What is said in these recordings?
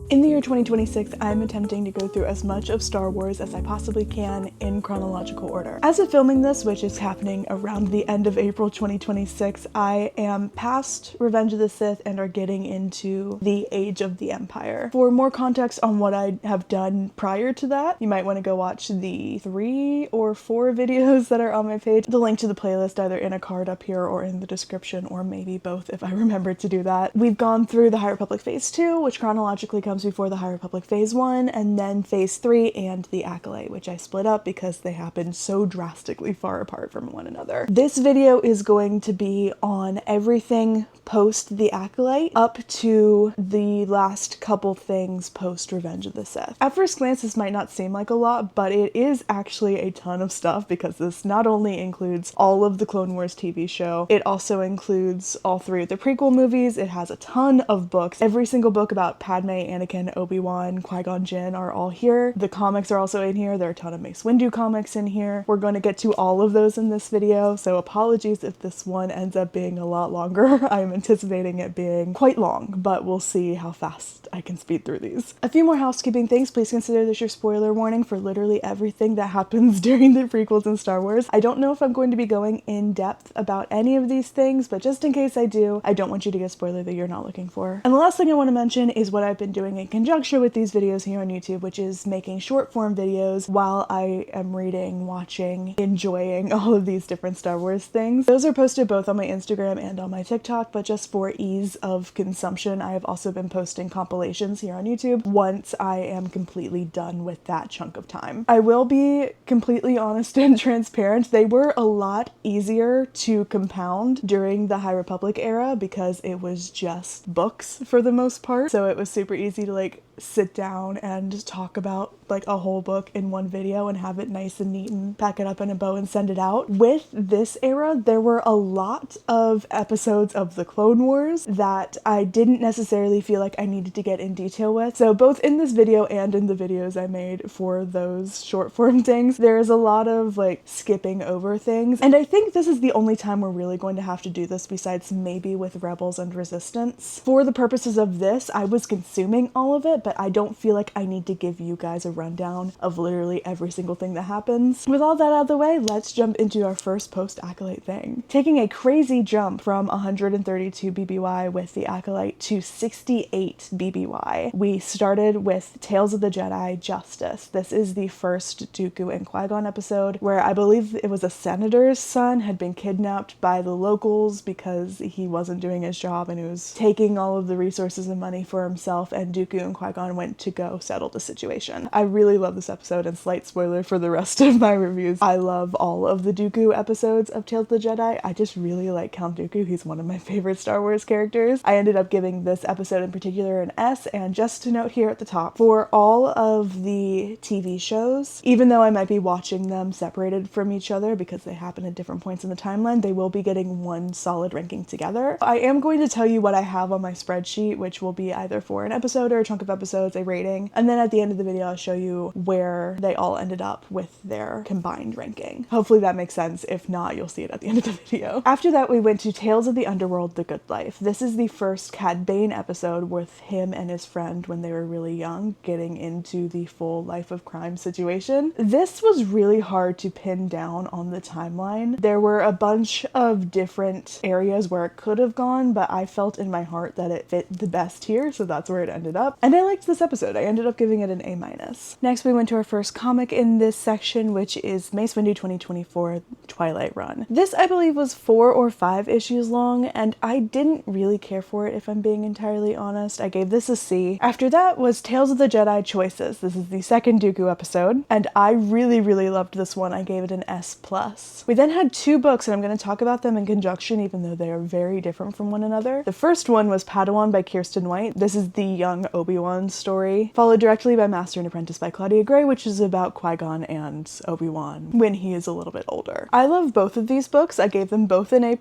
In the year 2026, I'm attempting to go through as much of Star Wars as I possibly can in chronological order. As of filming this, which is happening around the end of April 2026, I am past Revenge of the Sith and are getting into the Age of the Empire. For more context on what I have done prior to that, you might want to go watch the 3 or 4 videos that are on my page. The link to the playlist either in a card up here or in the description, or maybe both if I remember to do that. We've gone through the High Republic Phase 2, which chronologically comes before the High Republic Phase 1, and then Phase 3 and the Acolyte, which I split up because they happened so drastically far apart from one another. This video is going to be on everything post the Acolyte up to the last couple things post Revenge of the Sith. At first glance, this might not seem like a lot, but it is actually a ton of stuff because this not only includes all of the Clone Wars TV show, it also includes all 3 of the prequel movies. It has a ton of books. Every single book about Padme, Anakin, Obi-Wan, Qui-Gon Jinn are all here. The comics are also in here. There are a ton of Mace Windu comics in here. We're going to get to all of those in this video, so apologies if this one ends up being a lot longer. I'm anticipating it being quite long, but we'll see how fast I can speed through these. A few more housekeeping things. Please consider this your spoiler warning for literally everything that happens during the prequels in Star Wars. I don't know if I'm going to be going in depth about any of these things, but just in case I do, I don't want you to get a spoiler that you're not looking for. And the last thing I want to mention is what I've been doing in conjunction with these videos here on YouTube, which is making short form videos while I am reading, watching, enjoying all of these different Star Wars things. Those are posted both on my Instagram and on my TikTok, but just for ease of consumption, I have also been posting compilations here on YouTube once I am completely done with that chunk of time. I will be completely honest and transparent. They were a lot easier to compound during the High Republic era because it was just books for the most part. So it was super easy to like sit down and talk about like a whole book in one video and have it nice and neat and pack it up in a bow and send it out. With this era, there were a lot of episodes of the Clone Wars that I didn't necessarily feel like I needed to get in detail with. So both in this video and in the videos I made for those short form things, there's a lot of like skipping over things. And I think this is the only time we're really going to have to do this besides maybe with Rebels and Resistance. For the purposes of this, I was consuming all of it, but I don't feel like I need to give you guys a rundown of literally every single thing that happens. With all that out of the way, let's jump into our first post-Acolyte thing. Taking a crazy jump from 132 BBY with the Acolyte to 68 BBY, we started with Tales of the Jedi Justice. This is the first Dooku and Qui-Gon episode where I believe it was a senator's son had been kidnapped by the locals because he wasn't doing his job and he was taking all of the resources and money for himself, and Dooku and Qui-Gon went to go settle the situation. I really love this episode, and slight spoiler for the rest of my reviews, I love all of the Dooku episodes of Tales of the Jedi. I just really like Count Dooku. He's one of my favorite Star Wars characters. I ended up giving this episode in particular an S, and just to note here at the top, for all of the TV shows, even though I might be watching them separated from each other because they happen at different points in the timeline, they will be getting one solid ranking together. I am going to tell you what I have on my spreadsheet, which will be either for an episode or a chunk of episodes, a rating, and then at the end of the video I'll show you where they all ended up with their combined ranking. Hopefully that makes sense. If not, you'll see it at the end of the video. After that, we went to Tales of the Underworld, The Good Life. This is the first Cad Bane episode with him and his friend when they were really young, getting into the full life of crime situation. This was really hard to pin down on the timeline. There were a bunch of different areas where it could have gone, but I felt in my heart that it fit the best here, so that's where it ended up. And I liked this episode. I ended up giving it an A-. Next, we went to our first comic in this section, which is Mace Windu 2024 Twilight Run. This, I believe, was 4 or 5 issues long, and I didn't really care for it, if I'm being entirely honest. I gave this a C. After that was Tales of the Jedi Choices. This is the second Dooku episode, and I really, really loved this one. I gave it an S+. We then had 2 books, and I'm going to talk about them in conjunction, even though they are very different from one another. The first one was Padawan by Kirsten White. This is the young Obi-Wan story, followed directly by Master and Apprentice by Claudia Gray, which is about Qui-Gon and Obi-Wan when he is a little bit older. I love both of these books. I gave them both an A+,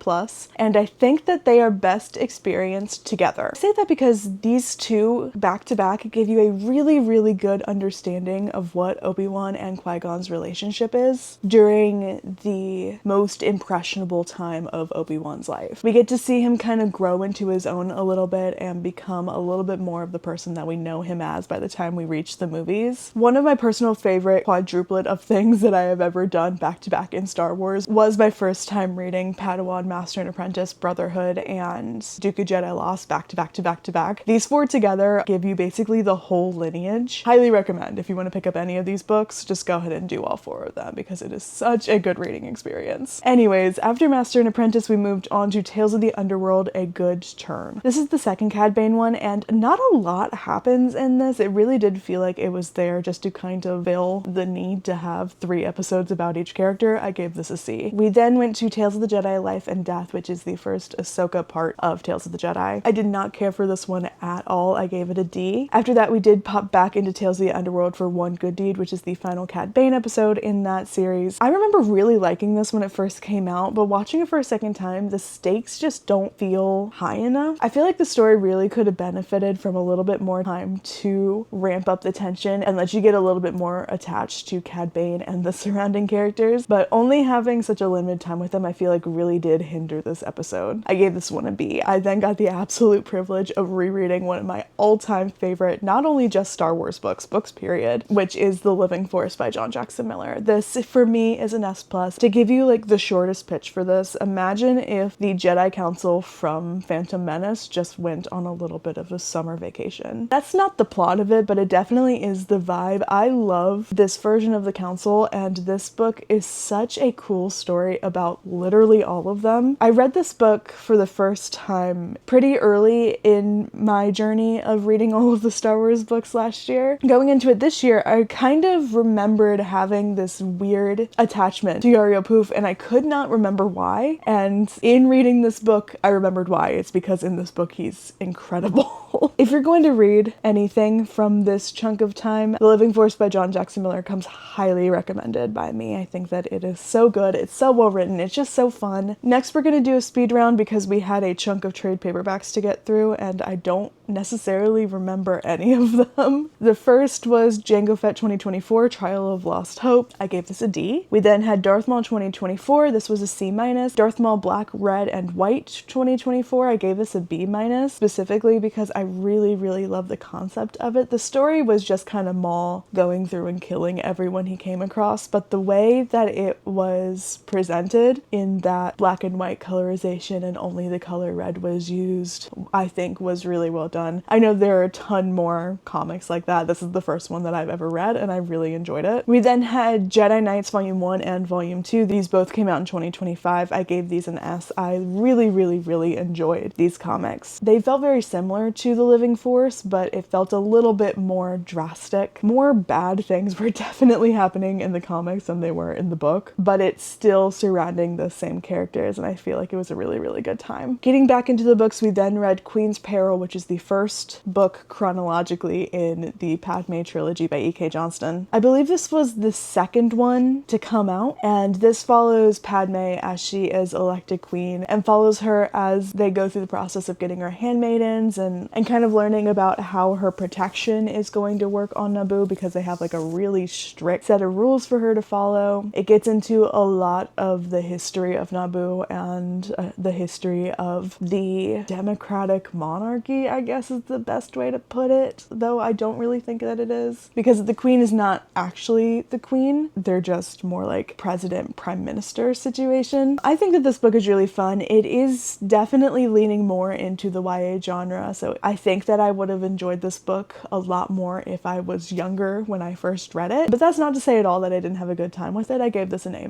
and I think that they are best experienced together. I say that because these two back-to-back give you a really, really good understanding of what Obi-Wan and Qui-Gon's relationship is during the most impressionable time of Obi-Wan's life. We get to see him kind of grow into his own a little bit and become a little bit more of the person that we know him as by the time we reach the movies. One of my personal favorite quadruplet of things that I have ever done back to back in Star Wars was my first time reading Padawan, Master and Apprentice, Brotherhood, and Dooku, Jedi, Lost back to back to back to back. These four together give you basically the whole lineage. Highly recommend if you want to pick up any of these books, just go ahead and do all four of them because it is such a good reading experience. Anyways, after Master and Apprentice, we moved on to Tales of the Underworld, A Good Turn. This is the second Cad Bane one, and not a lot happens in this. It really did feel like it was there just to kind of fill the need to have 3 episodes about each character. I gave this a C. We then went to Tales of the Jedi, Life and Death, which is the first Ahsoka part of Tales of the Jedi. I did not care for this one at all. I gave it a D. After that, we did pop back into Tales of the Underworld for One Good Deed, which is the final Cad Bane episode in that series. I remember really liking this when it first came out, but watching it for a second time, the stakes just don't feel high enough. I feel like the story really could have benefited from a little bit more time to ramp up the tension and let you get a little bit more attached to Cad Bane and the surrounding characters, but only having such a limited time with them I feel like really did hinder this episode. I gave this one a B. I then got the absolute privilege of rereading one of my all-time favorite, not only just Star Wars books period, which is The Living Force by John Jackson Miller. This, for me, is an S+. To give you like the shortest pitch for this, imagine if the Jedi Council from Phantom Menace just went on a little bit of a summer vacation. That's not the plot of it, but it definitely is the vibe. I love this version of the Council, and this book is such a cool story about literally all of them. I read this book for the first time pretty early in my journey of reading all of the Star Wars books last year. Going into it this year, I kind of remembered having this weird attachment to Yarael Poof, and I could not remember why. And in reading this book, I remembered why. It's because in this book, he's incredible. If you're going to read anything from this chunk of time, The Living Force by John Jackson Miller comes highly recommended by me. I think that it is so good. It's so well written. It's just so fun. Next, we're going to do a speed round because we had a chunk of trade paperbacks to get through, and I don't necessarily remember any of them. The first was Jango Fett 2024, Trial of Lost Hope. I gave this a D. We then had Darth Maul 2024. This was a C-. Darth Maul Black, Red, and White 2024. I gave this a B-, specifically because I really love the concept of it. The story was just kind of Maul going through and killing everyone he came across, but the way that it was presented in that black and white colorization and only the color red was used, I think was really well done. I know there are a ton more comics like that. This is the first one that I've ever read, and I really enjoyed it. We then had Jedi Knights Volume 1 and Volume 2. These both came out in 2025. I gave these an S. I really enjoyed these comics. They felt very similar to The Living Force, but it felt a little bit more drastic. More bad things were definitely happening in the comics than they were in the book, but it's still surrounding the same characters, and I feel like it was a really good time. Getting back into the books, we then read Queen's Peril, which is the first book chronologically in the Padme trilogy by E.K. Johnston. I believe this was the second one to come out, and this follows Padme as she is elected queen and follows her as they go through the process of getting her handmaidens and kind of learning about how her protection is going to work on Naboo, because they have like a really strict set of rules for her to follow. It gets into a lot of the history of Naboo and the history of the democratic monarchy, I guess is the best way to put it, though I don't really think that it is, because the queen is not actually the queen. They're just more like president, prime minister situation. I think that this book is really fun. It is definitely leaning more into the YA genre, so I think that I would have enjoyed this book a lot more if I was younger when I first read it, but that's not to say at all that I didn't have a good time with it. I gave this an A-.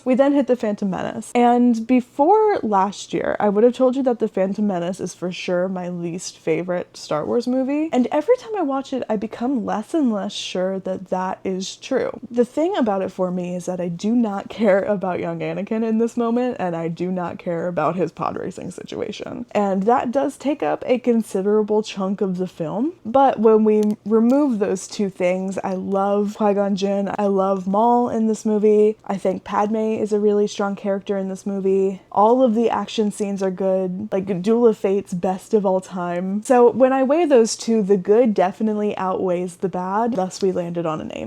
We then hit The Phantom Menace, and before last year, I would have told you that The Phantom Menace is for sure my least favorite Star Wars movie, and every time I watch it, I become less and less sure that that is true. The thing about it for me is that I do not care about young Anakin in this moment, and I do not care about his pod racing situation, and that does take up a considerable chunk of the film. But when we remove those two things, I love Qui-Gon Jinn, I love Maul in this movie, I think Padme is a really strong character in this movie, all of the action scenes are good, like Duel of Fate's best of all time. So when I weigh those two, the good definitely outweighs the bad, thus we landed on an A-.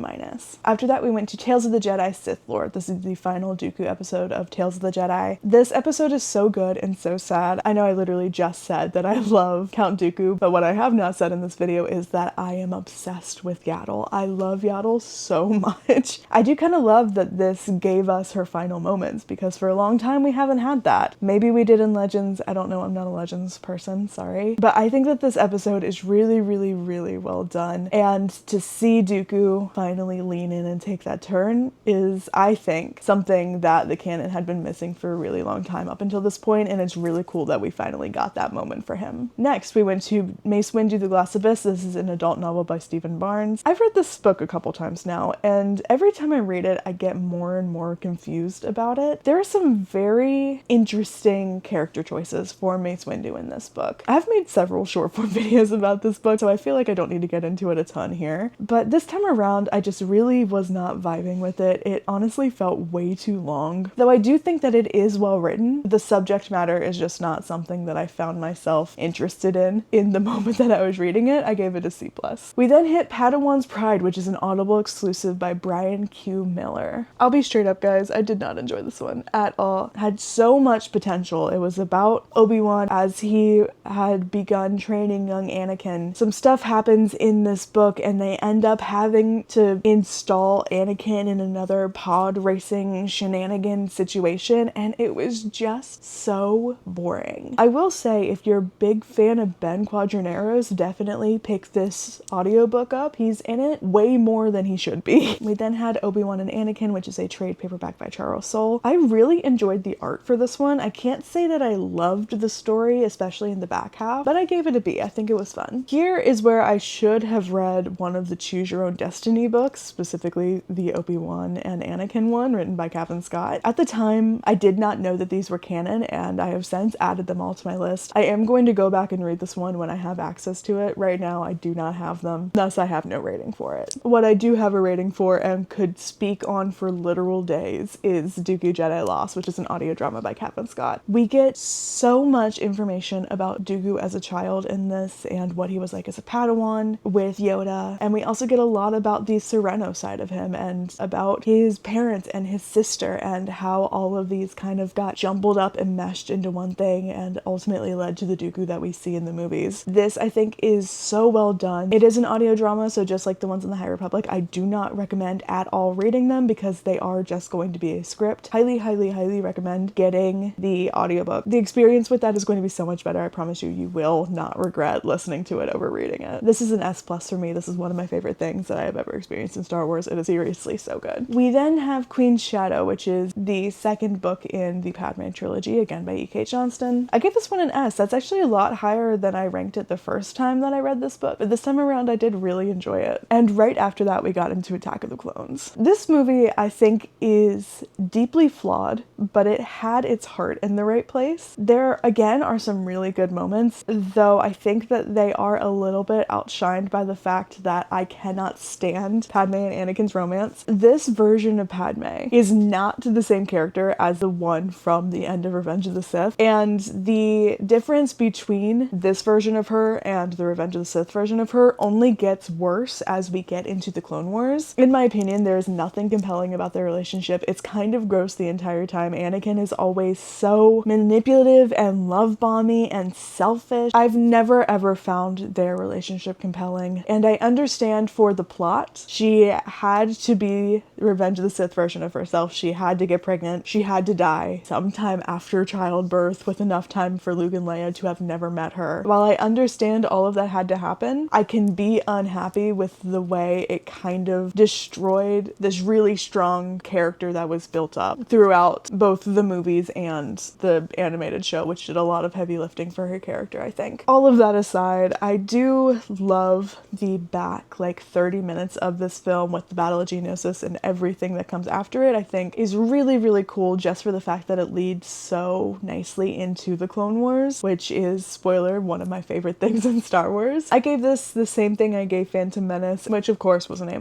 After that, we went to Tales of the Jedi Sith Lord. This is the final Dooku episode of Tales of the Jedi. This episode is so good and so sad. I know I literally just said that I love Count Dooku, but what I have not said in this video is that I am obsessed with Yaddle. I love Yaddle so much. I do kind of love that this gave us her final moments, because for a long time we haven't had that. Maybe we did in Legends. I don't know. I'm not a Legends person. Sorry. But I think that this episode is really, really, really well done. And to see Dooku finally lean in and take that turn is, I think, something that the canon had been missing for a really long time up until this point, and it's really cool that we finally got that moment for him. Next, we went to Mace Windu the Glass Abyss. This is an adult novel by Stephen Barnes. I've read this book a couple times now, and every time I read it, I get more and more confused about it. There are some very interesting character choices for Mace Windu in this book. I've made several short form videos about this book, so I feel like I don't need to get into it a ton here. But this time around, I just really was not vibing with it. It honestly felt way too long. Though I do think that it is well written, the subject matter is just not something that I found myself interested in the moment that I was reading it. I gave it a C+. We then hit Padawan's Pride, which is an Audible exclusive by Brian Q. Miller. I'll be straight up, guys, I did not enjoy this one at all. It had so much potential. It was about Obi-Wan as he had begun training young Anakin. Some stuff happens in this book and they end up having to install Anakin in another pod racing shenanigan situation, and it was just so boring. I will say, if you're a big fan of Ben Quadranero's, definitely pick this audiobook up. He's in it way more than he should be. We then had Obi-Wan and Anakin, which is a trade paperback by Charles Soule. I really enjoyed the art for this one. I can't say that I loved the story, especially in the back half, but I gave it a B. I think it was fun. Here is where I should have read one of the Choose Your Own Destiny books, specifically the Obi-Wan and Anakin one written by Captain Scott. At the time, I did not know that these were canon, and I have since added them all to my list. I am going to go back and read this one when I have access to it. Right now, I do not have them, thus I have no rating for it. What I do have a rating for and could speak on for literal days is Dooku Jedi Lost, which is an audio drama by Captain Scott. We get so much information about Dooku as a child in this and what he was like as a Padawan with Yoda, and we also get a lot about the Sereno side of him and about his parents and his sister and how all of these kind of got jumbled up and meshed into one thing and ultimately led to the Dooku that we see in the movies. This, I think, is so well done. It is an audio drama, so just like the ones in the High Republic, I do not recommend at all reading them because they are just going to be a script. Highly, highly, highly recommend getting the audiobook. The experience with that is going to be so much better. I promise you, you will not regret listening to it over reading it. This is an S+ for me. This is one of my favorite things that I have ever experienced in Star Wars. It is seriously so good. We then have Queen's Shadow, which is the second book in the Padme trilogy, again by E.K. Johnston. I gave this one an S. That's actually a lot higher than I ranked it the first time that I read this book, but this time around I did really enjoy it. And right after that, we got into Attack of the Clones. This movie, I think, is deeply flawed, but it had its heart in the right place. There, again, are some really good moments, though I think that they are a little bit outshined by the fact that I cannot stand Padme and Anakin's romance. This version of Padme is not the same character as the one from the end of Revenge of the Sith, and the difference between this version of her and the Revenge of the Sith version of her only gets worse as we get into the Clone Wars. In my opinion, there is nothing compelling about their relationship. It's kind of gross the entire time. Anakin is always so manipulative and love-bomby and selfish. I've never ever found their relationship compelling, and I understand for the plot. She had to be Revenge of the Sith version of herself. She had to get pregnant. She had to die sometime after childbirth with enough time for Luke and Leia to have never met her. While I understand all of that had to happen, I can be unhappy with the way it kind of destroyed this really strong character that was built up throughout both the movies and the animated show, which did a lot of heavy lifting for her character, I think. All of that aside, I do love the back, 30 minutes of this film with the Battle of Geonosis and everything that comes after it. I think is really, really cool just for the fact that it leads so nicely into the Clone Wars, which is, spoiler, one of my favorite things in Star Wars. I gave this the same thing I gave Phantom Menace, which of course was an A-.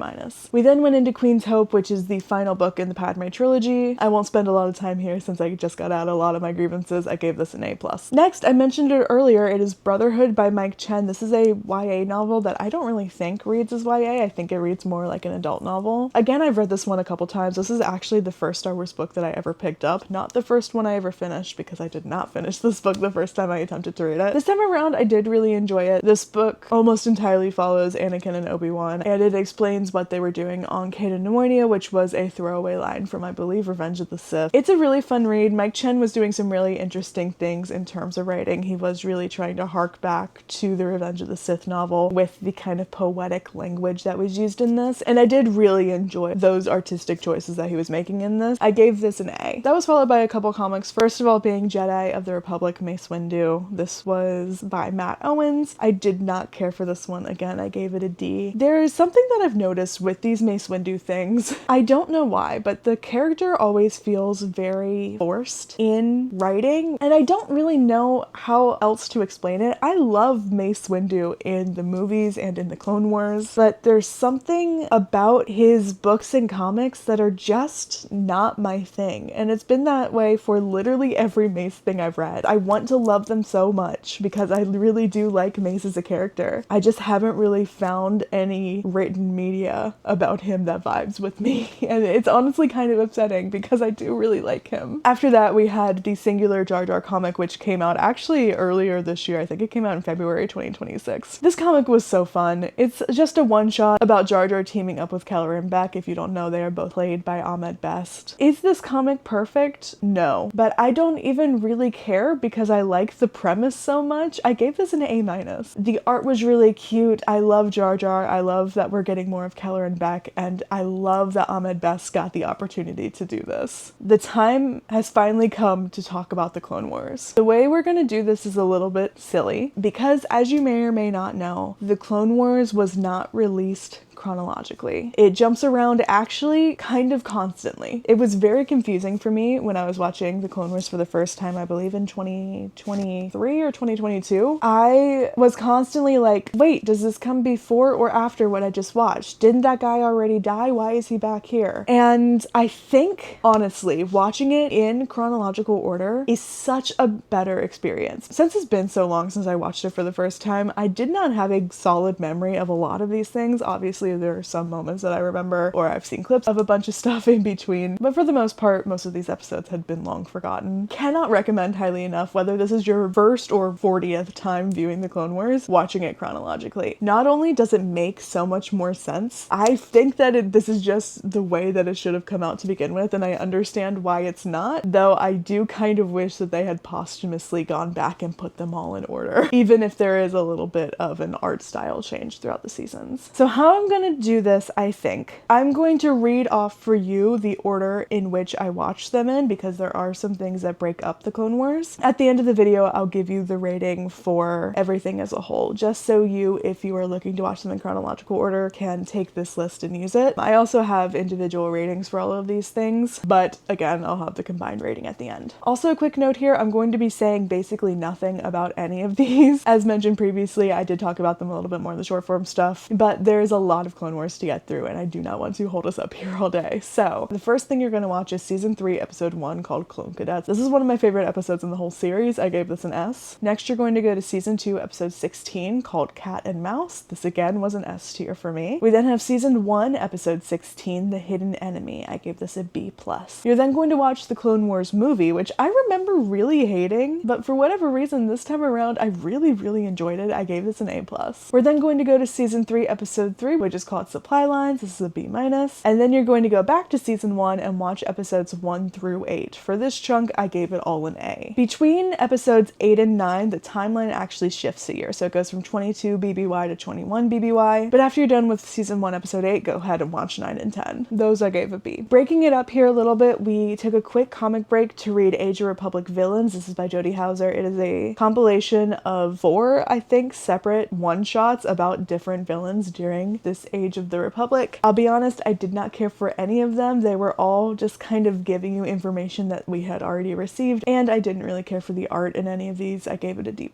We then went into Queen's Hope, which is the final book in the Padme trilogy. I won't spend a lot of time here since I just got out a lot of my grievances. I gave this an A+. Next, I mentioned it earlier, it is Brotherhood Brotherhood by Mike Chen. This is a YA novel that I don't really think reads as YA. I think it reads more like an adult novel. Again, I've read this one a couple times. This is actually the first Star Wars book that I ever picked up. Not the first one I ever finished, because I did not finish this book the first time I attempted to read it. This time around, I did really enjoy it. This book almost entirely follows Anakin and Obi-Wan, and it explains what they were doing on Cato Neimoidia, which was a throwaway line from, I believe, Revenge of the Sith. It's a really fun read. Mike Chen was doing some really interesting things in terms of writing. He was really trying to hark back to the Revenge of the Sith novel with the kind of poetic language that was used in this, and I did really enjoy those artistic choices that he was making in this. I gave this an A. That was followed by a couple comics. First of all being Jedi of the Republic, Mace Windu. This was by Matt Owens. I did not care for this one. Again, I gave it a D. There is something that I've noticed with these Mace Windu things. I don't know why, but the character always feels very forced in writing, and I don't really know how else to explain it. I love Mace Windu in the movies and in the Clone Wars, but there's something about his books and comics that are just not my thing, and it's been that way for literally every Mace thing I've read. I want to love them so much because I really do like Mace as a character. I just haven't really found any written media about him that vibes with me, and it's honestly kind of upsetting because I do really like him. After that, we had the Singular Jar Jar comic, which came out actually earlier this year. I think it came out in February 2026. This comic was so fun. It's just a one-shot about Jar Jar teaming up with Keller and Beck. If you don't know, they are both played by Ahmed Best. Is this comic perfect? No. But I don't even really care because I like the premise so much. I gave this an A-. The art was really cute. I love Jar Jar. I love that we're getting more of Keller and Beck, and I love that Ahmed Best got the opportunity to do this. The time has finally come to talk about the Clone Wars. The way we're gonna do this is a little bit silly because, as you may or may not know, the Clone Wars was not released chronologically. It jumps around actually kind of constantly. It was very confusing for me when I was watching the Clone Wars for the first time, I believe in 2023 or 2022. I was constantly like, wait, does this come before or after what I just watched? Didn't that guy already die? Why is he back here? And I think, honestly, watching it in chronological order is such a better experience. Since it's been so long since I watched it for the first time, I did not have a solid memory of a lot of these things. Obviously, there are some moments that I remember, or I've seen clips of a bunch of stuff in between, but for the most part, most of these episodes had been long forgotten. Cannot recommend highly enough, whether this is your first or 40th time viewing the Clone Wars, watching it chronologically. Not only does it make so much more sense, I think that this is just the way that it should have come out to begin with, and I understand why it's not, though I do kind of wish that they had posthumously gone back and put them all in order, even if there is a little bit of an art style change throughout the seasons. So how I'm gonna do this, I think I'm going to read off for you the order in which I watched them in, because there are some things that break up the Clone Wars. At the end of the video, I'll give you the rating for everything as a whole, just so you, if you are looking to watch them in chronological order, can take this list and use it. I also have individual ratings for all of these things, but again, I'll have the combined rating at the end. Also, a quick note here, I'm going to be saying basically nothing about any of these. As mentioned previously, I did talk about them a little bit more in the short form stuff, but there's a lot of Clone Wars to get through, and I do not want to hold us up here all day. So the first thing you're going to watch is season 3 episode 1 called Clone Cadets. This is one of my favorite episodes in the whole series. I gave this an S. Next, you're going to go to season 2 episode 16 called Cat and Mouse. This again was an S tier for me. We then have season 1 episode 16 The Hidden Enemy. I gave this a B+. You're then going to watch the Clone Wars movie, which I remember really hating, but for whatever reason this time around I really enjoyed it. I gave this an A+. We're then going to go to season 3 episode 3, which is called Supply Lines. This is a B-, and then you're going to go back to season 1 and watch episodes 1 through 8. For this chunk, I gave it all an A. Between episodes 8 and 9, the timeline actually shifts a year, so it goes from 22 BBY to 21 BBY, but after you're done with season 1 episode 8, go ahead and watch 9 and 10. Those I gave a B. Breaking it up here a little bit, we took a quick comic break to read Age of Republic Villains. This is by Jody Hauser. It is a compilation of 4, I think, separate one-shots about different villains during this this Age of the Republic. I'll be honest, I did not care for any of them. They were all just kind of giving you information that we had already received, and I didn't really care for the art in any of these. I gave it a D+.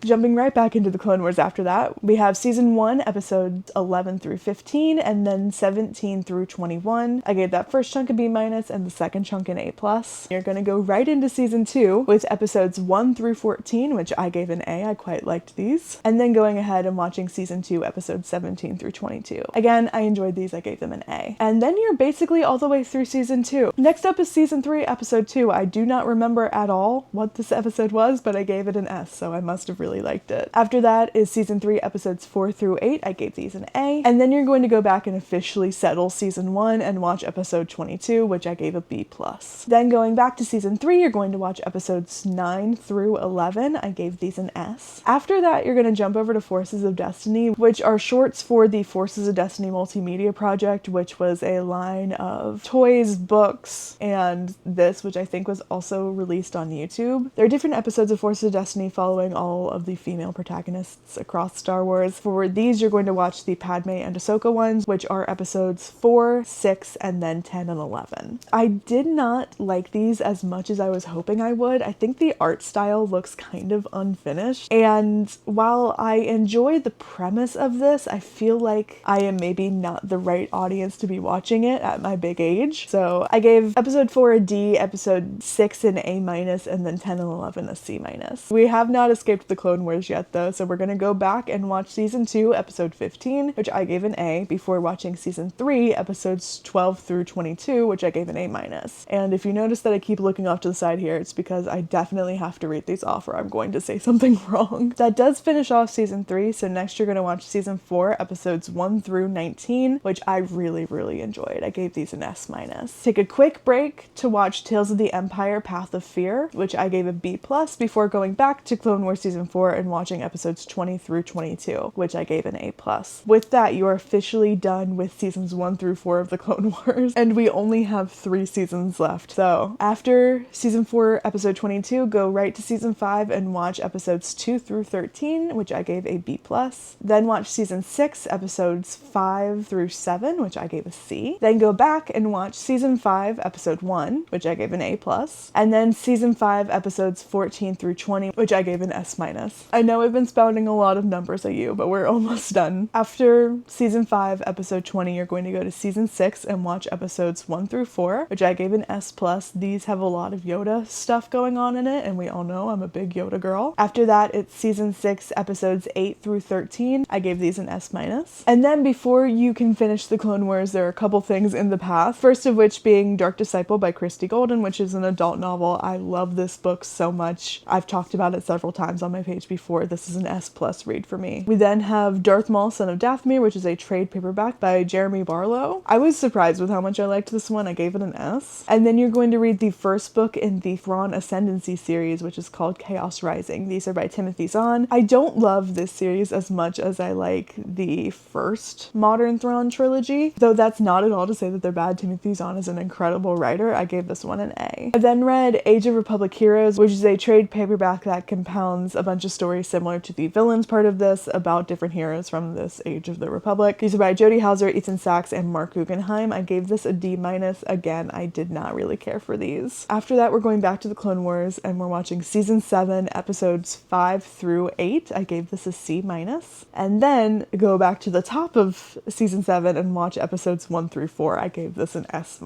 Jumping right back into the Clone Wars after that, we have season 1, episodes 11 through 15, and then 17 through 21. I gave that first chunk a B- and the second chunk an A+. You're gonna go right into season 2 with episodes 1 through 14, which I gave an A. I quite liked these. And then going ahead and watching season 2, episodes 17 through 22. Again, I enjoyed these. I gave them an A. And then you're basically all the way through season 2. Next up is season 3, episode 2. I do not remember at all what this episode was, but I gave it an S, so I must have really liked it. After that is season 3, episodes 4 through 8. I gave these an A. And then you're going to go back and officially settle season 1 and watch episode 22, which I gave a B+. Then going back to season 3, you're going to watch episodes 9 through 11. I gave these an S. After that, you're going to jump over to Forces of Destiny, which are shorts for the Forces of Destiny multimedia project, which was a line of toys, books, and this, which I think was also released on YouTube. There are different episodes of Forces of Destiny following all of the female protagonists across Star Wars. For these, you're going to watch the Padme and Ahsoka ones, which are episodes 4, 6, and then 10 and 11. I did not like these as much as I was hoping I would. I think the art style looks kind of unfinished, and while I enjoy the premise of this, I feel like I am maybe not the right audience to be watching it at my big age. So I gave episode 4 a D, episode 6 an A-, and then 10 and 11 a C-. We have not escaped the Clone Wars yet though, so we're gonna go back and watch season 2, episode 15, which I gave an A, before watching season 3, episodes 12 through 22, which I gave an A-. And if you notice that I keep looking off to the side here, it's because I definitely have to read these off or I'm going to say something wrong. That does finish off season 3, so next you're gonna watch season 4, episodes 1 through 19, which I really enjoyed. I gave these an S-. Take a quick break to watch Tales of the Empire: Path of Fear, which I gave a B+, before going back to Clone Wars season 4 and watching episodes 20 through 22, which I gave an A+. With that, you are officially done with seasons 1 through 4 of the Clone Wars, and we only have 3 seasons left. So after season 4, episode 22, go right to season 5 and watch episodes 2 through 13, which I gave a B+. Then watch season 6, episodes 5 through 7, which I gave a C. Then go back and watch season 5, episode 1, which I gave an A+. And then season 5, episodes 14 through 20, which I gave an S-. I know I've been spouting a lot of numbers at you, but we're almost done. After season 5, episode 20, you're going to go to season 6 and watch episodes 1 through 4, which I gave an S+. These have a lot of Yoda stuff going on in it, and we all know I'm a big Yoda girl. After that, it's season 6, episodes 8 through 13. I gave these an S-. And then before you can finish the Clone Wars, there are a couple things in the path. First of which being Dark Disciple by Christy Golden, which is an adult novel. I love this book so much. I've talked about it several times on my page before. This is an S+ read for me. We then have Darth Maul, Son of Dathomir, which is a trade paperback by Jeremy Barlow. I was surprised with how much I liked this one. I gave it an S. And then you're going to read the first book in the Thrawn Ascendancy series, which is called Chaos Rising. These are by Timothy Zahn. I don't love this series as much as I like the first Modern Thrawn trilogy, though that's not at all to say that they're bad. Timothy Zahn is an incredible writer. I gave this one an A. I then read Age of Republic Heroes, which is a trade paperback that compounds a bunch of stories similar to the villains part of this about different heroes from this Age of the Republic. These are by Jody Hauser, Ethan Sachs, and Mark Guggenheim. I gave this a D-. Again, I did not really care for these. After that, we're going back to the Clone Wars and we're watching season 7, episodes 5 through 8. I gave this a C-. And then go back to the top of season 7 and watch episodes 1 through 4. I gave this an S-.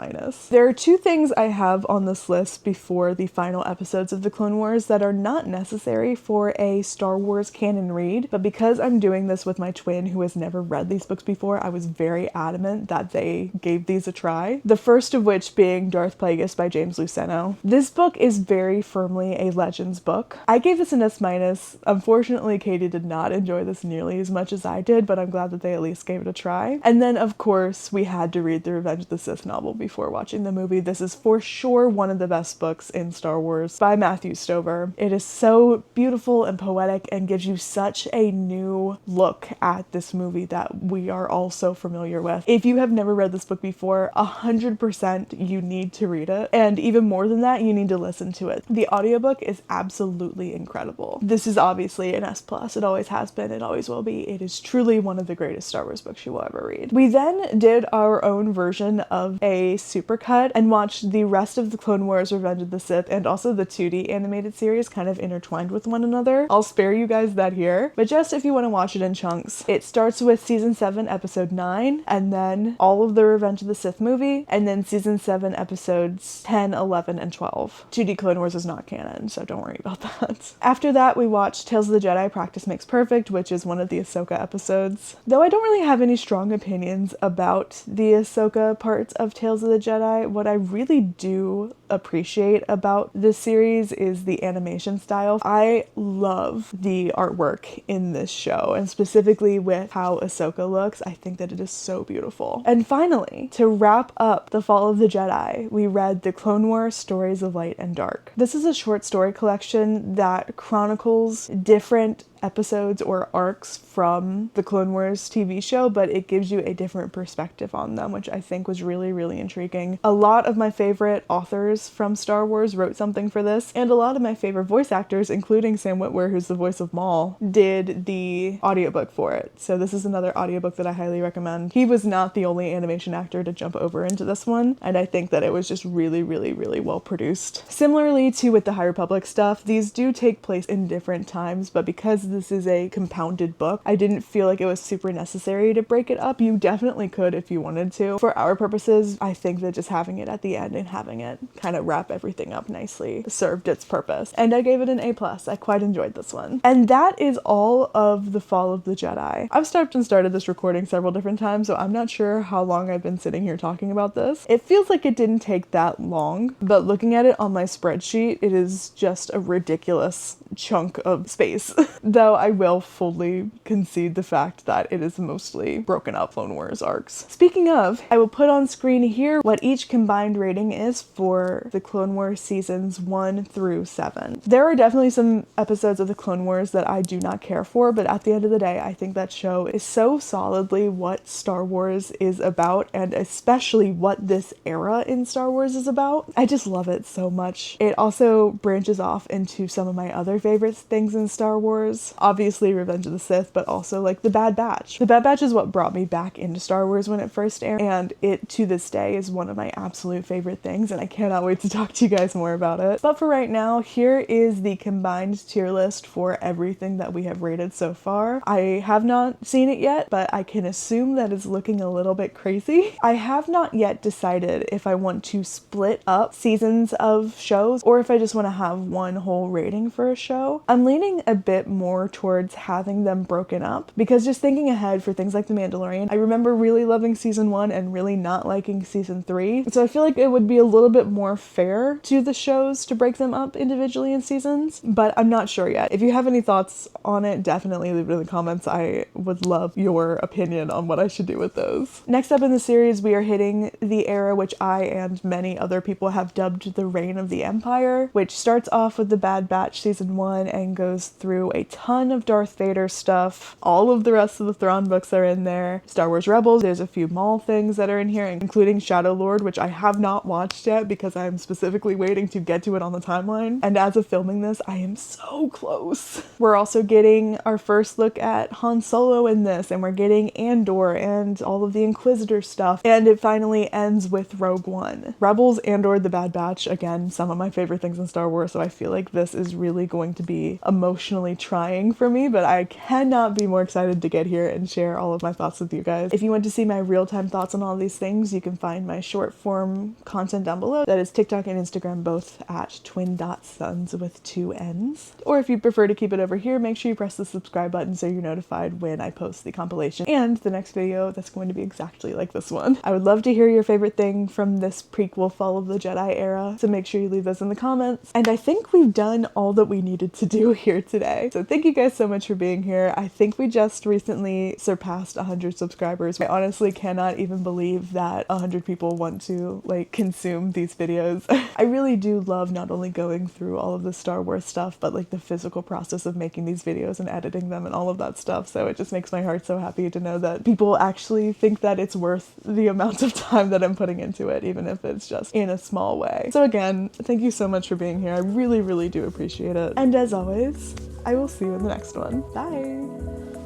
There are 2 things I have on this list before the final episodes of the Clone Wars that are not necessary for a Star Wars canon read, but because I'm doing this with my twin who has never read these books before, I was very adamant that they gave these a try. The first of which being Darth Plagueis by James Luceno. This book is very firmly a Legends book. I gave this an S-. Unfortunately, Katie did not enjoy this nearly as much as I did, but I'm glad that they at least gave it a try. And then, of course, we had to read the Revenge of the Sith novel before watching the movie. This is for sure one of the best books in Star Wars by Matthew Stover. It is so beautiful and poetic and gives you such a new look at this movie that we are all so familiar with. If you have never read this book before, 100% you need to read it. And even more than that, you need to listen to it. The audiobook is absolutely incredible. This is obviously an S+. It always has been. It always will be. It is truly one of the greatest Star Wars book she will ever read. We then did our own version of a supercut and watched the rest of the Clone Wars, Revenge of the Sith, and also the 2D animated series kind of intertwined with one another. I'll spare you guys that here, but just if you want to watch it in chunks. It starts with season 7 episode 9, and then all of the Revenge of the Sith movie, and then season 7 episodes 10, 11, and 12. 2D Clone Wars is not canon, so don't worry about that. After that, we watched Tales of the Jedi Practice Makes Perfect, which is one of the Ahsoka episodes. Though I don't really have any strong opinions about the Ahsoka parts of Tales of the Jedi, what I really do appreciate about this series is the animation style. I love the artwork in this show, and specifically with how Ahsoka looks. I think that it is so beautiful. And finally, to wrap up The Fall of the Jedi, we read The Clone Wars Stories of Light and Dark. This is a short story collection that chronicles different episodes or arcs from the Clone Wars TV show, but it gives you a different perspective on them, which I think was really, really intriguing. A lot of my favorite authors from Star Wars wrote something for this, and a lot of my favorite voice actors, including Sam Witwer, who's the voice of Maul, did the audiobook for it. So this is another audiobook that I highly recommend. He was not the only animation actor to jump over into this one, and I think that it was just really, really, really well produced. Similarly to with the High Republic stuff, these do take place in different times, but because this is a compounded book, I didn't feel like it was super necessary to break it up. You definitely could if you wanted to. For our purposes, I think that just having it at the end and having it kind of wrap everything up nicely served its purpose. And I gave it an A+. I quite enjoyed this one. And that is all of The Fall of the Jedi. I've stopped and started this recording several different times, so I'm not sure how long I've been sitting here talking about this. It feels like it didn't take that long, but looking at it on my spreadsheet, it is just a ridiculous chunk of space. Though I will fully concede the fact that it is mostly broken up Clone Wars arcs. Speaking of, I will put on screen here what each combined rating is for the Clone Wars seasons 1 through 7. There are definitely some episodes of the Clone Wars that I do not care for, but at the end of the day, I think that show is so solidly what Star Wars is about, and especially what this era in Star Wars is about. I just love it so much. It also branches off into some of my other favorite things in Star Wars. Obviously Revenge of the Sith, but also like The Bad Batch. The Bad Batch is what brought me back into Star Wars when it first aired, and it to this day is one of my absolute favorite things, and I cannot wait to talk to you guys more about it. But for right now, here is the combined tier list for everything that we have rated so far. I have not seen it yet, but I can assume that it's looking a little bit crazy. I have not yet decided if I want to split up seasons of shows or if I just want to have one whole rating for a show. I'm leaning a bit more towards having them broken up, because just thinking ahead for things like The Mandalorian, I remember really loving season 1 and really not liking season 3. So I feel like it would be a little bit more fair to the shows to break them up individually in seasons, but I'm not sure yet. If you have any thoughts on it, definitely leave it in the comments. I would love your opinion on what I should do with those. Next up in the series, we are hitting the era which I and many other people have dubbed the Reign of the Empire, which starts off with The Bad Batch season 1 and goes through a ton of Darth Vader stuff. All of the rest of the Thrawn books are in there. Star Wars Rebels, there's a few Maul things that are in here, including Shadow Lord, which I have not watched yet because I'm specifically waiting to get to it on the timeline. And as of filming this, I am so close. We're also getting our first look at Han Solo in this, and we're getting Andor and all of the Inquisitor stuff. And it finally ends with Rogue One. Rebels, Andor, The Bad Batch, again, some of my favorite things in Star Wars, so I feel like this is really going to be emotionally trying for me, but I cannot be more excited to get here and share all of my thoughts with you guys. If you want to see my real-time thoughts on all these things, you can find my short form content down below. That is TikTok and Instagram, both at twin.sunns with 2 N's. Or if you prefer to keep it over here, make sure you press the subscribe button so you're notified when I post the compilation and the next video that's going to be exactly like this one. I would love to hear your favorite thing from this prequel Fall of the Jedi era, so make sure you leave those in the comments. And I think we've done all that we needed to do here today. So thank you guys so much for being here. I think we just recently surpassed 100 subscribers. I honestly cannot even believe that 100 people want to like consume these videos. I really do love not only going through all of the Star Wars stuff, but like the physical process of making these videos and editing them and all of that stuff. So it just makes my heart so happy to know that people actually think that it's worth the amount of time that I'm putting into it, even if it's just in a small way. So again, thank you so much for being here. I really, really do appreciate it. And as always, I will see you in the next one. Bye!